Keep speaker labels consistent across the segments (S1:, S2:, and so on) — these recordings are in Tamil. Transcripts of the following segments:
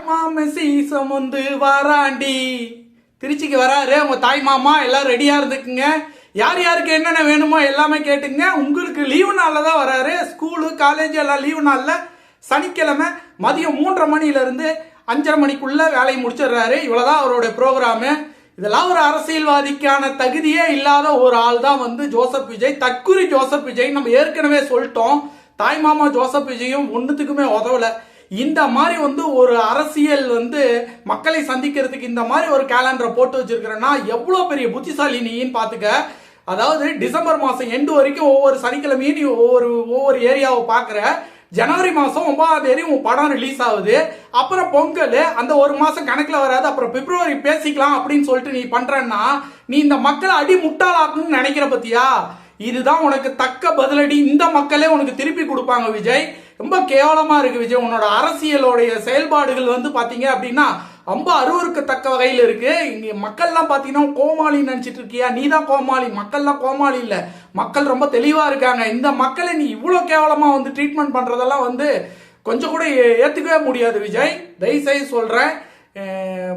S1: மாமா சீசம் வந்து வராண்டி. திருச்சிக்கு வராரு உங்க தாய் மாமா. எல்லாரும் ரெடியா இருந்துக்குங்க. யார் யாருக்கு என்னென்ன வேணுமோ எல்லாமே கேட்டுங்க. உங்களுக்கு லீவு நாள்ல தான் வராரு. ஸ்கூலு காலேஜ் எல்லாம் லீவு நாள்ல சனிக்கிழமை மதியம் 3:30 மணில இருந்து 5:30 மணிக்குள்ள வேலையை முடிச்சிடுறாரு. இவ்வளவுதான் அவருடைய ப்ரோக்ராமு. இதெல்லாம் ஒரு அரசியல்வாதிக்கான தகுதியே இல்லாத ஒரு ஆள் தான் வந்து ஜோசப் விஜய். தற்குறி ஜோசப் விஜய். நம்ம ஏற்கனவே சொல்லிட்டோம், தாய் மாமா ஜோசப் விஜயும் ஒன்னுத்துக்குமே உதவல. இந்த மாதிரி வந்து ஒரு அரசியல் வந்து மக்களை சந்திக்கிறதுக்கு இந்த மாதிரி ஒரு கேலண்டரை போட்டு வச்சிருக்கிறேன்னா எவ்வளவு பெரிய புத்திசாலி நீன்னு பாத்துக்க. அதாவது டிசம்பர் மாசம் எண்டு வரைக்கும் ஒவ்வொரு சனிக்கிழமையும் நீ ஒவ்வொரு ஏரியாவை பாக்குற. ஜனவரி மாசம் 9ஆம் தேதி உன் படம் ரிலீஸ் ஆகுது. அப்புறம் பொங்கல் அந்த ஒரு மாசம் கணக்குல வராது. அப்புறம் பிப்ரவரி பேசிக்கலாம் அப்படின்னு சொல்லிட்டு நீ பண்றன்னா நீ இந்த மக்களை அடி முட்டாளாக்கணும்னு நினைக்கிற பத்தியா? இதுதான் உனக்கு தக்க பதிலடி. இந்த மக்களே உனக்கு திருப்பி கொடுப்பாங்க விஜய். ரொம்ப கேவலமா இருக்கு விஜய். உன்னோட அரசியலோடைய செயல்பாடுகள் வந்து பாத்தீங்க அப்படின்னா ரொம்ப அருவருக்கத்தக்க வகையில் இருக்கு. இங்க மக்கள்லாம் பாத்தீங்கன்னா கோமாளி நினைச்சிட்டு இருக்கியா? நீ தான் கோமாளி. மக்கள்லாம் கோமாளி இல்ல. மக்கள் ரொம்ப தெளிவா இருக்காங்க. இந்த மக்களை நீ இவ்வளவு கேவலமா வந்து ட்ரீட்மெண்ட் பண்றதெல்லாம் வந்து கொஞ்சம் கூட ஏத்துக்கவே முடியாது விஜய். தயவுசெய்து சொல்றேன்,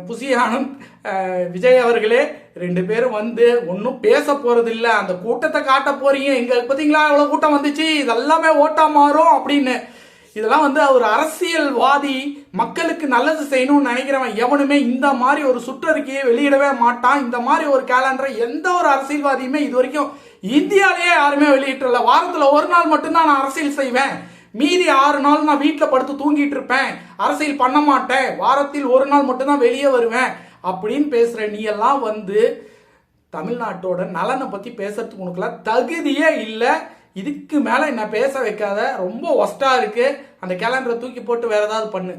S1: புசி ஆனந்த் விஜய் அவர்களே, 2 பேரும் வந்து ஒன்னும் பேச போறது இல்ல. அந்த கூட்டத்தை காட்ட போறீங்க. இங்க பாத்தீங்களா எவ்வளவு கூட்டம் வந்துச்சு, இதெல்லாமே ஓட்டா மாறும் அப்படின்னு. இதெல்லாம் வந்து ஒரு அரசியல்வாதி மக்களுக்கு நல்லது செய்யணும்னு நினைக்கிறவன் எவனுமே இந்த மாதிரி ஒரு சுற்றறிக்கையை வெளியிடவே மாட்டான். இந்த மாதிரி ஒரு கேலண்டரை எந்த ஒரு அரசியல்வாதியுமே இது வரைக்கும் இந்தியாலேயே யாருமே வெளியிட்டல. வாரத்துல ஒரு நாள் மட்டும்தான் நான் அரசியல் செய்வேன், மீதி 6 நாள் நான் வீட்டுல படுத்து தூங்கிட்டு இருப்பேன், அரசியல் பண்ண மாட்டேன், வாரத்தில் ஒரு நாள் மட்டும்தான் வெளியே வருவேன் அப்படின்னு பேசுற நீ எல்லாம் வந்து தமிழ்நாட்டோட நலனை பத்தி பேசுறதுக்கு உனக்குலாம் தகுதியே இல்லை. இதுக்கு மேல என்ன பேச வைக்காத. ரொம்ப ஒஸ்டா இருக்கு. அந்த கேலண்டரை தூக்கி போட்டு வேற ஏதாவது பண்ணு.